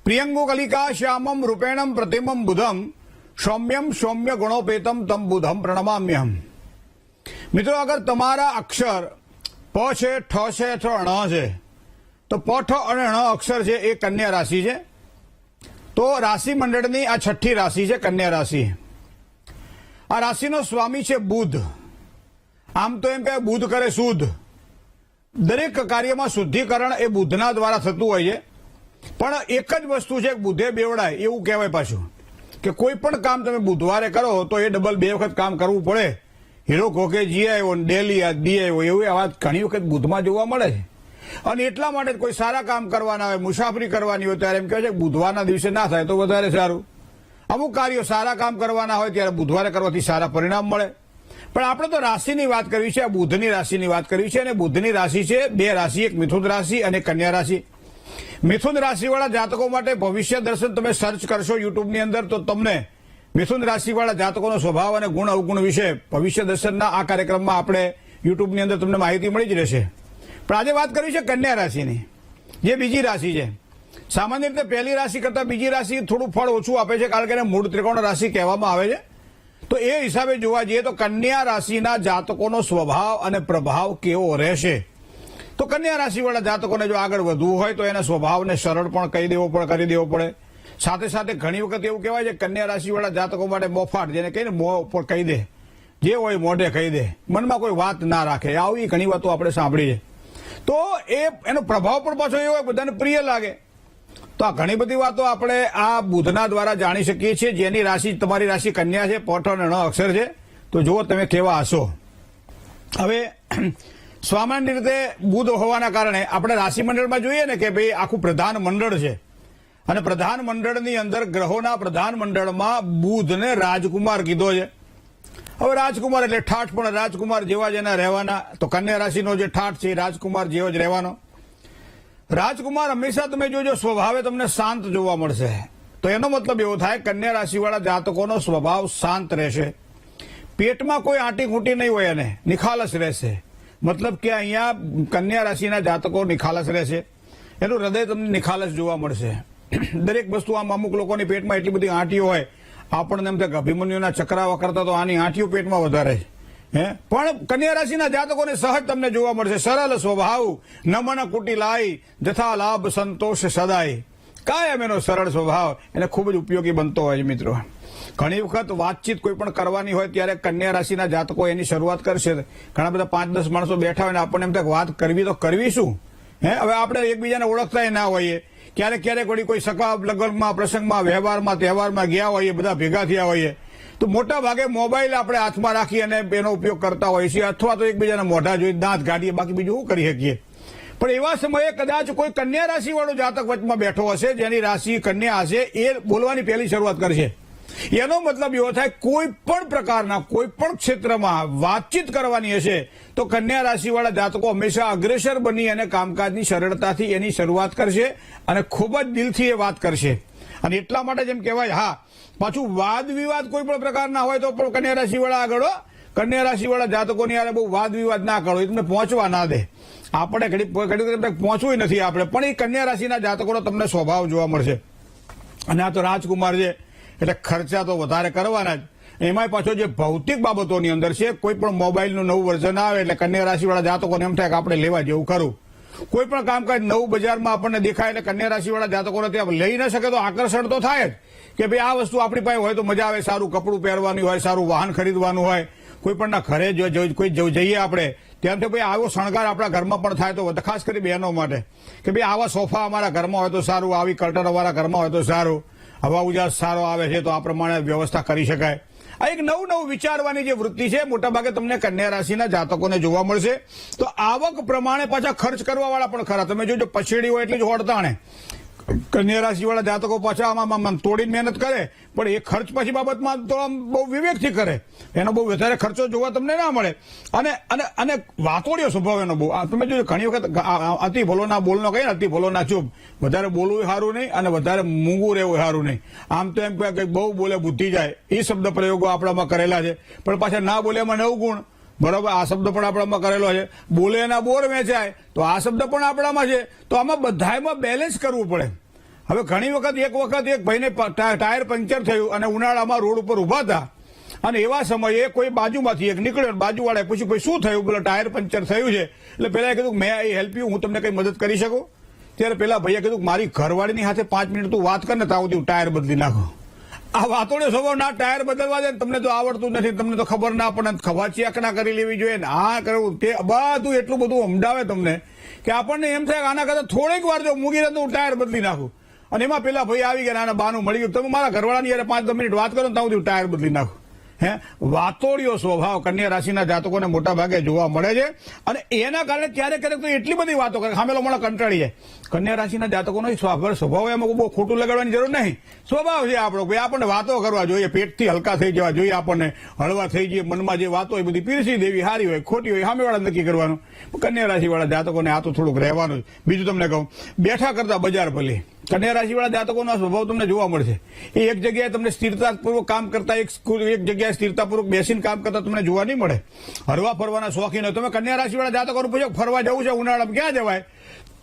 પ્રિયંગો કલિકા શ્યામમ રૂપેણમ પ્રતિમમ બુધમ સૌમ્યમ સૌમ્ય ગુણોપેતમ તમ બુધમ પ્રણમામ્યહમ। મિત્રો, અગર તમારા અક્ષર પ છે, ઠ છે અથવા ણ છે, તો પ, ઠ અને ણ અક્ષર છે એ કન્યા રાશિ છે। તો રાશિ મંડળની આ છઠ્ઠી રાશિ છે કન્યા રાશિ। આ રાશિનો સ્વામી છે બુધ। આમ તો એમ કે બુધ કરે શુદ્ધ, દરેક કાર્યમાં શુદ્ધિકરણ એ બુધના દ્વારા થતું હોય છે। પણ એક જ વસ્તુ છે બુધે બેવડાય એવું કહેવાય પાછું કે કોઈ પણ કામ તમે બુધવારે કરો તો એ ડબલ બે વખત કામ કરવું પડે। હીરો ઘોકે જી આવ્યો ને ડેલી દી આવ્યો એવી વાત ઘણી વખત બુધમાં જોવા મળે છે। અને એટલા માટે કોઈ સારા કામ કરવાના હોય, મુસાફરી કરવાની હોય ત્યારે એમ કહે છે કે બુધવારના દિવસે ના થાય તો વધારે સારું। અમુક કાર્યો સારા કામ કરવાના હોય ત્યારે બુધવારે કરવાથી સારા પરિણામ મળે। પણ આપણે તો રાશિની વાત કરવી છે, બુધની રાશિની વાત કરવી છે। અને બુધની રાશિ છે બે રાશિ, એક મિથુન રાશિ અને કન્યા રાશિ। મિથુન રાશિવાળા જાતકો માટે ભવિષ્ય દર્શન તમે સર્ચ કરશો યુટ્યુબની અંદર તો તમને મિથુન રાશિવાળા જાતકોનો સ્વભાવ અને ગુણ અવગુણ વિશે ભવિષ્ય દર્શનના આ કાર્યક્રમમાં આપણે યુટ્યુબની અંદર તમને માહિતી મળી જ રહેશે। પણ આજે વાત કરવી છે કન્યા રાશિની, જે બીજી રાશિ છે। સામાન્ય રીતે પહેલી રાશિ કરતાં બીજી રાશિ થોડું ફળ ઓછું આપે છે, કારણ કે એને મૂળ ત્રિકોણ રાશિ કહેવામાં આવે છે। તો એ હિસાબે જોવા જઈએ તો કન્યા રાશિના જાતકોનો સ્વભાવ અને પ્રભાવ કેવો રહેશે। તો કન્યા રાશિવાળા જાતકોને જો આગળ વધવું હોય તો એના સ્વભાવને સરળ પણ કરી દેવો પડે। સાથે સાથે ઘણી વખત એવું કહેવાય છે કન્યા રાશિવાળા જાતકો માટે મોફાટ, જેને કહીને મોં ઉપર કહી દે, જે હોય મોઢે કહી દે, મનમાં કોઈ વાત ના રાખે, આવી ઘણી વાતો આપણે સાંભળી છે। તો એનો પ્રભાવ પણ પાછો એવો બધાને પ્રિય લાગે। તો આ ઘણી બધી વાતો આપણે આ બુધના દ્વારા જાણી શકીએ છીએ। જેની રાશિ, તમારી રાશિ કન્યા છે, પ, ઠ અને ણ અક્ષર છે, તો જુઓ તમે કેવા હશો। હવે સામાન્ય રીતે બુધ હોવાના કારણે આપણે રાશિ મંડળમાં જોઈએ ને કે ભાઈ આખું પ્રધાન મંડળ છે, અને પ્રધાન મંડળની અંદર ગ્રહોના પ્રધાન મંડળમાં બુધને રાજકુમાર કીધો છે। હવે રાજકુમાર એટલે ઠાઠ, પણ રાજકુમાર જેવા જ એના રહેવાના। તો કન્યા રાશિનો જે ઠાઠ છે એ રાજકુમાર જેવો જ રહેવાનો। રાજકુમાર હંમેશા તમે જોજો સ્વભાવે તમને શાંત જોવા મળશે। તો એનો મતલબ એવો થાય કન્યા રાશિવાળા જાતકોનો સ્વભાવ શાંત રહેશે, પેટમાં કોઈ આંટી ખૂંટી નહીં હોય, અને નિખાલસ રહેશે। મતલબ કે અહીંયા કન્યા રાશિના જાતકો નિખાલસ રહેશે, એનું હૃદય તમને નિખાલસ જોવા મળશે। દરેક વસ્તુ આમ અમુક લોકોની પેટમાં એટલી બધી આંટીઓ હોય, આપણને એમ થાય કે અભિમન્યુના ચક્રાવા કરતા તો આની આંટીઓ પેટમાં વધારે છે। પણ કન્યા રાશિના જાતકોને સહજ તમને જોવા મળશે, સરળ સ્વભાવ, નમન કુટી લાઈ, જથા લાભ સંતોષ સદાય। કાયમ એનો સરળ સ્વભાવ એને ખૂબ જ ઉપયોગી બનતો હોય છે। મિત્રો, ઘણી વખત વાતચીત કોઈ પણ કરવાની હોય ત્યારે કન્યા રાશિના જાતકો એની શરૂઆત કરશે। ઘણા બધા 5-10 માણસો બેઠા હોય ને આપણને એમ થાય વાત કરવી તો કરવી શું? હવે આપણે એકબીજાને ઓળખતા ના હોઈએ, ક્યારેક વળી કોઈ સખા લગ્નમાં, પ્રસંગમાં, વ્યવહારમાં, તહેવારમાં ગયા હોઈએ, બધા ભેગા થયા હોઈએ, તો મોટા ભાગે મોબાઈલ આપણે હાથમાં રાખી અને એનો ઉપયોગ કરતા હોઈએ છીએ, અથવા તો એકબીજાના મોઢા જોઈ દાંત કાઢીએ, બાકી બીજું શું કરી શકીએ। પણ એવા સમયે કદાચ કોઈ કન્યા રાશિવાળો જાતક વચમાં બેઠો હશે, જેની રાશિ કન્યા હશે, એ બોલવાની પહેલી શરૂઆત કરશે। એનો મતલબ એવો થાય કોઈ પણ પ્રકારના કોઈ પણ ક્ષેત્રમાં વાતચીત કરવાની હશે તો કન્યા રાશિવાળા જાતકો હંમેશા અગ્રેસર બની અને કામકાજની સરળતાથી એની શરૂઆત કરશે અને ખૂબ જ દિલથી એ વાત કરશે। અને એટલા માટે જેમ કહેવાય, હા, પાછું વાદ વિવાદ કોઈ પણ પ્રકારના હોય તો પણ કન્યા રાશિવાળા આગળ, કન્યા રાશિવાળા જાતકોની યારે બહુ વાદ વિવાદ ના કરો, એ તમને પહોંચવા ના દે। આપણે ઘડી પહોંચવું નથી આપણે, પણ એ કન્યા રાશિના જાતકોનો તમને સ્વભાવ જોવા મળશે। અને આ તો રાજકુમાર છે એટલે ખર્ચા તો વધારે કરવાના જ। એમાંય પાછો જે ભૌતિક બાબતોની અંદર છે, કોઈ પણ મોબાઈલનું નવું વર્ઝન આવે એટલે કન્યા રાશિવાળા જાતકોને એમ થાય કે આપણે લેવા જેવું ખરું। કોઈ પણ કામકાજ નવું બજારમાં આપણને દેખાય એટલે કન્યા રાશિવાળા જાતકોને ત્યાં લઈ ન શકે તો આકર્ષણ તો થાય જ કે ભાઈ આ વસ્તુ આપણી પાસે હોય તો મજા આવે, સારું કપડું પહેરવાનું હોય, સારું વાહન ખરીદવાનું હોય, કોઈ પણના ઘરે કોઈ જઈએ આપણે ત્યાં તો ભાઈ આવો શણગાર આપણા ઘરમાં પણ થાય તો ખાસ કરી બહેનો માટે કે ભાઈ આવા સોફા અમારા ઘરમાં હોય તો સારું, આવી કર્ટન અમારા ઘરમાં હોય તો સારું, હવા ઉજાસ સારો આવે છે તો આ પ્રમાણે વ્યવસ્થા કરી શકાય। આ એક નવું વિચારવાની જે વૃત્તિ છે મોટાભાગે તમને કન્યા રાશિના જાતકોને જોવા મળશે। તો આવક પ્રમાણે પાછા ખર્ચ કરવાવાળા પણ ખરા। તમે જોજો પછેડી હોય એટલી જ હોડતાણે કન્યા રાશિવાળા જાતકો પાછા આમાં તોડીને મહેનત કરે, પણ એ ખર્ચ પછી બાબતમાં તો આમ બહુ વિવેકથી કરે, એનો બહુ વધારે ખર્ચો જોવા તમને ના મળે। અને વાતોડિયો સ્વભાવ એનો બહુ, તમે જોજો ઘણી વખત અતિ ભલો ના બોલનો કહીએ ને, અતિ ભલો ના ચૂપ, વધારે બોલવું સારું નહીં અને વધારે મૂંગું રહેવું સારું નહીં। આમ તો એમ કે બહુ બોલે બુદ્ધિ જાય, એ શબ્દ પ્રયોગો આપણામાં કરેલા છે, પણ પાછા ના બોલે એમાં 9 ગુણ, બરોબર, આ શબ્દ પણ આપણામાં કરેલો છે। બોલે એના બોર વેચાય, તો આ શબ્દ પણ આપણામાં છે। તો આમાં બધામાં બેલેન્સ કરવું પડે। હવે ઘણી વખત એક ભાઈને ટાયર પંચર થયું અને ઉનાળામાં રોડ ઉપર ઉભા હતા અને એવા સમયે કોઈ બાજુમાંથી એક નીકળ્યો, બાજુવાળાએ પૂછ્યું ભાઈ શું થયું? બોલો ટાયર પંચર થયું છે. એટલે પેલા કીધું મે આઈ હેલ્પ યુ, હું તમને કઈ મદદ કરી શકું? ત્યારે પેલા ભાઈએ કીધું મારી ઘરવાળીની સાથે 5 મિનિટ તું વાત કર ને તાવ હું ટાયર બદલી નાખો. આ વાતોડે સ્વભાવ ના ટાયર બદલવા દે, તમને તો આવડતું નથી, તમને તો ખબર ના પડે, ખવાચિયાક ના કરી લેવી જોઈએ ને આ કરવું તે બધું એટલું બધું સમજાવે તમને કે આપણને એમ થાય કે આના કરતા થોડીક વાર જો મૂકી દે તો હું ટાયર બદલી નાખું. અને એમાં પેલા ભાઈ આવી ગયા આના બાનું મળી ગયું, તમે મારા ઘરવાળાની યારે 5-10 મિનિટ વાત કરો ને તો હું ટાયર બદલી નાખું. વાતોડિયો સ્વભાવ કન્યા રાશિના જાતકોને મોટા ભાગે જોવા મળે છે અને એના કારણે ક્યારેક તો એટલી બધી વાતો કરે સામેલો મને કંટાળી જાય. કન્યા રાશિના જાતકોનો સ્વભાવ એમાં બહુ ખોટું લગાડવાની જરૂર નહીં, સ્વભાવ છે આપણો. ભાઈ આપણને વાતો કરવા જોઈએ, પેટથી હલકા થઈ જવા જોઈએ, આપણને હળવા થઈ જઈએ, મનમાં જે વાતો હોય બધી પીરસી દેવી, સારી હોય ખોટી હોય સામેવાળા નક્કી કરવાનું. કન્યા રાશિવાળા જાતકોને આ તો થોડુંક રહેવાનું. બીજું તમને કહું, બેઠા કરતા બજાર ભલે. કન્યા રાશિવાળા જાતકોનો સ્વભાવ તમને જોવા મળશે. એ એક જગ્યાએ તમને સ્થિરતાપૂર્વક કામ કરતા, એક જગ્યાએ સ્થિરતાપૂર્વક બેસીને કામ કરતા તમને જોવા નહીં મળે. હરવા ફરવાના શોખીન હોય તમે કન્યા રાશિવાળા જાતકોનું પૂછો ફરવા જવું છે ઉનાળામાં ક્યાં જવાય?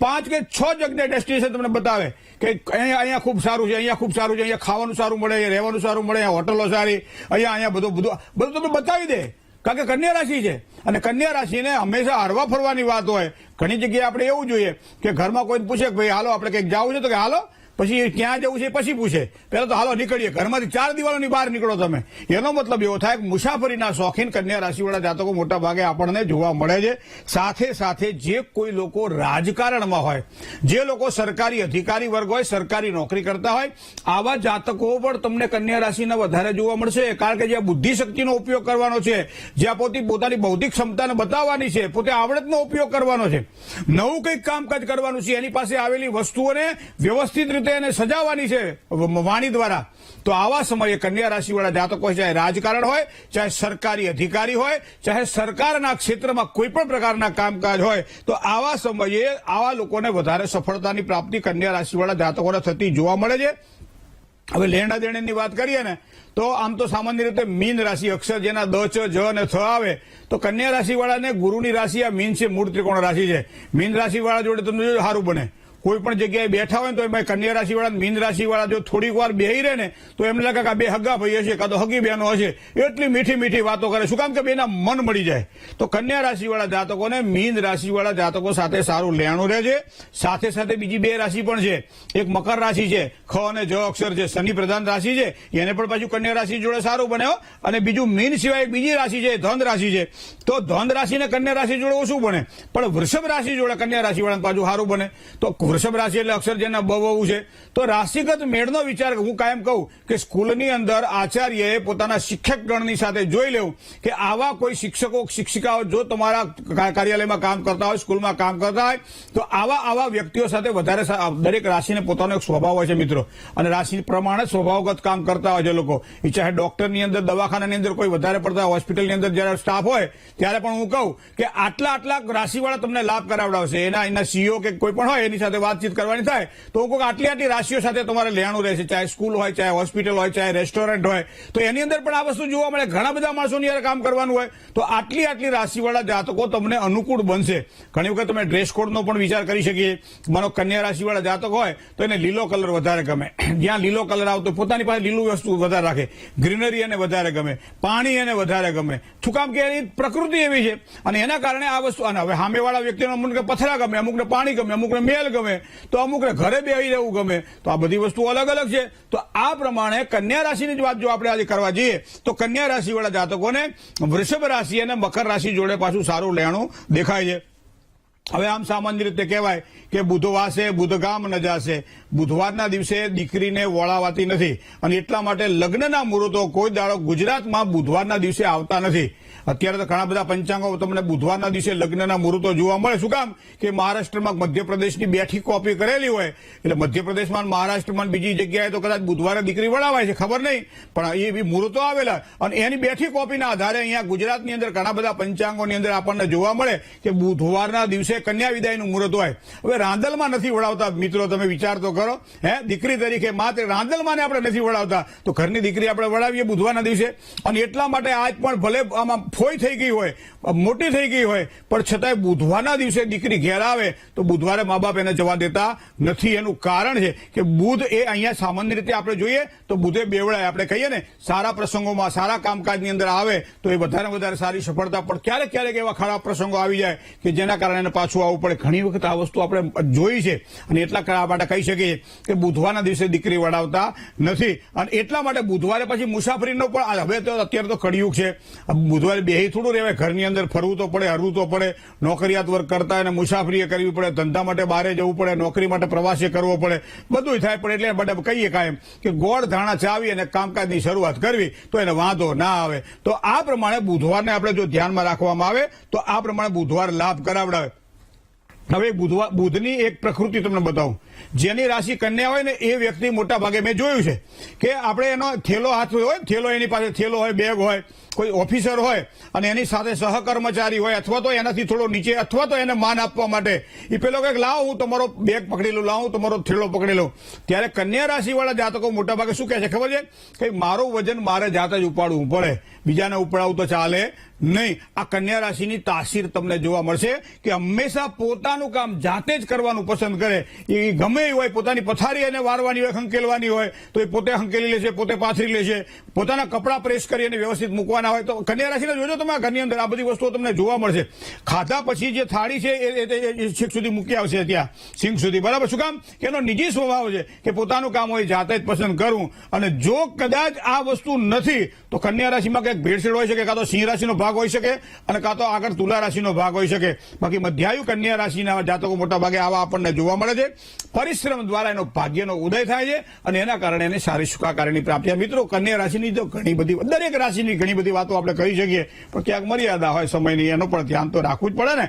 5 કે 6 જગ્યાએ ડેસ્ટિનેશન તમને બતાવે કે અહીંયા ખૂબ સારું છે, અહીંયા ખૂબ સારું છે, અહીંયા ખાવાનું સારું મળે, અહીંયા રહેવાનું સારું મળે, અહીંયા હોટલો સારી, અહીંયા બધું તમને બતાવી દે. કારણ કે કન્યા રાશિ છે અને કન્યા રાશિને હંમેશા હરવા ફરવાની વાત હોય. ઘણી જગ્યાએ આપણે એવું જોઈએ કે ઘરમાં કોઈને પૂછે કે ભાઈ હાલો આપણે કંઈક જવું છે તો કે હાલો, પછી ક્યાં જવું છે પછી પૂછે, પહેલા તો હાલો નીકળીએ, ઘરમાંથી 4 દિવાલોની બહાર નીકળો તમે. એનો મતલબ એવો થાય કે મુસાફરીના શોખીન કન્યા રાશિવાળા જાતકો મોટા ભાગે આપણને જોવા મળે છે. સાથે સાથે જે કોઈ લોકો રાજકારણમાં હોય, જે લોકો સરકારી અધિકારી વર્ગ હોય, સરકારી નોકરી કરતા હોય, આવા જાતકો પણ તમને કન્યા રાશિના વધારે જોવા મળશે. કારણ કે જ્યાં બુદ્ધિ શક્તિનો ઉપયોગ કરવાનો છે, જ્યાં પોતાની બૌદ્ધિક ક્ષમતાને બતાવવાની છે, પોતે આવડતનો ઉપયોગ કરવાનો છે, નવું કંઈક કામકાજ કરવાનું છે, એની પાસે આવેલી વસ્તુઓને વ્યવસ્થિત રીતે એને સજાવવાની છે વાણી દ્વારા. તો આવા સમયે કન્યા રાશિવાળા જાતકો ચાહે રાજકારણ હોય, ચાહે સરકારી અધિકારી હોય, ચાહે સરકારના ક્ષેત્રમાં કોઈ પણ પ્રકારના કામકાજ હોય, તો આવા સમયે આવા લોકોને વધારે સફળતાની પ્રાપ્તિ કન્યા રાશિવાળા જાતકોને થતી જોવા મળે છે. હવે લેણા દેણાની વાત કરીએ ને તો આમ તો સામાન્ય રીતે મીન રાશિ, અક્ષર જેના દ, ચ, જ અને થ આવે તો કન્યા રાશિવાળાને ગુરુની રાશિ આ મીન છે, મૂળ ત્રિકોણ રાશિ છે. મીન રાશિવાળા જોડે તમને સારું બને. કોઈ પણ જગ્યાએ બેઠા હોય તો એમાં કન્યા રાશિવાળા મીન રાશિવાળા જો થોડીક વાર બેહી રહે ને તો એમને લાગે કે આ બે હગા ભાઈ હશે, કાં તો હગી બહેનો હશે, એટલી મીઠી મીઠી વાતો કરે. શું કામ કે બેના મન મળી જાય. તો કન્યા રાશિવાળા જાતકોને મીન રાશિવાળા જાતકો સાથે સારું લેણું રહે છે. સાથે સાથે બીજી 2 રાશિ પણ છે. એક મકર રાશિ છે, ખ અને જ અક્ષર છે, શનિ પ્રધાન રાશિ છે, એને પણ પાછું કન્યા રાશિ જોડે સારું બને. અને બીજું મીન સિવાય બીજી રાશિ છે, ધન રાશિ છે. તો ધન રાશિ ને કન્યા રાશિ જોડે ઓછું બને, પણ વૃષભ રાશિ જોડે કન્યા રાશિવાળાને પાછું સારું બને. તો વૃષભ રાશિ એટલે અક્ષર જેના બહુ છે. તો રાશિગત મેળનો વિચાર હું કાયમ કહું કે સ્કૂલની અંદર આચાર્યએ પોતાના શિક્ષકગણની સાથે જોઈ લેવું કે આવા કોઈ શિક્ષકો શિક્ષિકાઓ જો તમારા કાર્યાલયમાં કામ કરતા હોય, સ્કૂલમાં કામ કરતા હોય, તો આવા વ્યક્તિઓ સાથે વધારે દરેક રાશિને પોતાનો એક સ્વભાવ હોય છે મિત્રો. અને રાશિ પ્રમાણે સ્વભાવગત કામ કરતા હોય છે લોકો. એ ચાહે ડોક્ટરની અંદર, દવાખાનાની અંદર કોઈ વધારે પડતા હોસ્પિટલની અંદર જયારે સ્ટાફ હોય ત્યારે પણ હું કહું કે આટલા રાશિવાળા તમને લાભ કરાવડાવશે. એના સીઈઓ કે કોઈ પણ હોય એની સાથે વાતચીત કરવાની થાય તો હું કહું આટલી રાશિઓ સાથે તમારે લેવાનું રહેશે. ચાહે સ્કૂલ હોય, ચાહે હોસ્પિટલ હોય, ચાહે રેસ્ટોરન્ટ હોય, તો એની અંદર પણ આ વસ્તુ જોવા મળે. ઘણા બધા માણસોની યાર કામ કરવાનું હોય તો આટલી રાશિવાળા જાતકો તમને અનુકૂળ બનશે. ઘણી વખત તમે ડ્રેસ કોડનો પણ વિચાર કરી શકીએ. માનો કન્યા રાશિવાળા જાતક હોય તો એને લીલો કલર વધારે ગમે. જ્યાં લીલો કલર આવતો પોતાની પાસે લીલું વસ્તુ વધારે રાખે. ગ્રીનરી એને વધારે ગમે, પાણી એને વધારે ગમે. શું કામ કે એની પ્રકૃતિ એવી છે અને એના કારણે આ વસ્તુ. અને હવે સામેવાળા વ્યક્તિને અમુકને પથરા ગમે, અમુકને પાણી ગમે, અમુકને મેલ ગમે, તો અમુકને ઘરે બેસી રહેવું ગમે. તો આ બધી વસ્તુઓ અલગ અલગ છે. તો આ પ્રમાણે કન્યા રાશિની જ વાત જો આપણે આજે કરવા જઈએ તો કન્યા રાશિવાળા જાતકોને વૃષભ રાશિ અને મકર રાશિ જોડે પાછું સારું લેણું દેખાય છે. હવે આમ સામાન્ય રીતે કહેવાય કે બુધવાસે બુધગામ ન જાશે. બુધવારના દિવસે દીકરીને વળાવાતી નથી અને એટલા માટે લગ્નના મુહૂર્તો કોઈ દાડો ગુજરાતમાં બુધવારના દિવસે આવતા નથી. અત્યારે તો ઘણા બધા પંચાંગો તમને બુધવારના દિવસે લગ્નના મુહૂર્તો જોવા મળે. શું કામ કે મહારાષ્ટ્રમાં મધ્યપ્રદેશની બેઠી કોપી કરેલી હોય એટલે મધ્યપ્રદેશમાં મહારાષ્ટ્રમાં બીજી જગ્યાએ તો કદાચ બુધવારે દીકરી વળાવાય છે, ખબર નહીં, પણ એ મુહૂર્તો આવેલા અને એની બેઠી કોપીના આધારે અહીંયા ગુજરાતની અંદર ઘણા બધા પંચાંગોની અંદર આપણને જોવા મળે કે બુધવારના દિવસે કન્યા વિદાયનું મુહૂર્ત હોય. હવે રાંદલમાં નથી વળાવતા મિત્રો, તમે વિચાર તો કરો. દીકરી તરીકે માત્ર રાંદલમાં ને આપણે નથી વળાવતા, તો ઘરની દીકરી આપણે વળાવીએ બુધવારના દિવસે. અને એટલા માટે આજ પણ ભલે આમાં ફોઈ થઈ ગઈ હોય, મોટી થઈ ગઈ હોય, પણ છતાંય બુધવારના દિવસે દીકરી ઘેર આવે તો બુધવારે મા બાપ એને જવા દેતા નથી. એનું કારણ છે કે બુધ એ અહીંયા સામાન્ય રીતે આપણે જોઈએ તો બુધે બેવડાય. આપણે કહીએ ને, સારા પ્રસંગોમાં, સારા કામકાજની અંદર આવે તો એ વધારે સારી સફળતા, પણ ક્યારેક એવા ખરાબ પ્રસંગો આવી જાય કે જેના કારણે એને પાછું આવવું પડે. ઘણી વખત આ વસ્તુ આપણે જોઈ છે અને એટલા માટે કહી શકીએ કે બુધવારના દિવસે દીકરી વડાવતા નથી. અને એટલા માટે બુધવારે પછી મુસાફરીનો પણ, હવે તો અત્યારે તો કળિયુગ છે, બુધવારે બેહી થોડું રહેવાય, ઘરની અંદર ફરવું તો પડે, હરવું તો પડે, નોકરિયાત વર્ક કરતા એને મુસાફરી કરવી પડે, ધંધા માટે બહાર જવું પડે, નોકરી માટે પ્રવાસે કરવો પડે, બધું થાય. પણ એટલે માટે કહીએ કાયમ કે ગોળ ધાણા ચાવી અને કામકાજની શરૂઆત કરવી તો એને વાંધો ના આવે. તો આ પ્રમાણે બુધવારને આપણે જો ધ્યાનમાં રાખવામાં આવે તો આ પ્રમાણે બુધવાર લાભ કરાવડાવે. હવે બુધની એક પ્રકૃતિ તમને બતાવું. જેની રાશિ કન્યા હોય ને એ વ્યક્તિ મોટા ભાગે મેં જોયું છે કે આપણે એનો થેલો હાથ હોય, થેલો એની પાસે થેલો હોય, બેગ હોય, કોઈ ઓફિસર હોય અને એની સાથે સહકર્મચારી હોય અથવા તો એનાથી થોડો નીચે, અથવા તો એને માન આપવા માટે એ પેલો કંઈક લાવો હું તમારો બેગ પકડી લઉં, લાવો હું તમારો થેલો પકડી લઉં. ત્યારે કન્યા રાશિવાળા જાતકો મોટા ભાગે શું કહે છે ખબર છે કે મારું વજન મારે જાતે જ ઉપાડવું પડે, બીજાને ઉપાડવું તો ચાલે નહીં. આ કન્યા રાશિની તાસીર તમને જોવા મળશે કે હંમેશા પોતાનું કામ જાતે જ કરવાનું પસંદ કરે. એ ગમે એ હોય, પોતાની પથારી એને વારવાની હોય, ખંકેલવાની હોય તો એ પોતે ખંકેલી લેશે, પોતે પાથરી લેશે, પોતાના કપડાં પ્રેસ કરી અને વ્યવસ્થિત મૂકવાના હોય. તો કન્યા રાશિને જોજો તમે, ઘરની અંદર આ બધી વસ્તુઓ તમને જોવા મળશે. ખાધા પછી જે થાળી છે એ છેક સુધી મૂકી આવશે, ત્યાં સિંક સુધી, બરાબર. શું કામ? કે એનો નિજી સ્વભાવ છે કે પોતાનું કામ હોય જાતે જ પસંદ કરવું. અને જો કદાચ આ વસ્તુ નથી તો કન્યા રાશિમાં કંઈક ભેળસેળ હોઈ શકે, કાં તો સિંહ રાશિનો ભાગ હોઈ શકે અને કાં તો આગળ તુલા રાશિનો ભાગ હોઈ શકે. બાકી મધ્યાયુ કન્યા રાશિના જાતકો મોટા ભાગે આવા આપણને જોવા મળે છે. પરિશ્રમ દ્વારા એનો ભાગ્યનો ઉદય થાય છે અને એના કારણે એને સારી સુખાકારીની પ્રાપ્તિ. મિત્રો, કન્યા રાશિની તો ઘણી બધી, દરેક રાશિની ઘણી બધી વાતો આપણે કહી શકીએ, પણ ક્યાંક મર્યાદા હોય સમયની, એનું પણ ધ્યાન તો રાખવું જ પડે ને.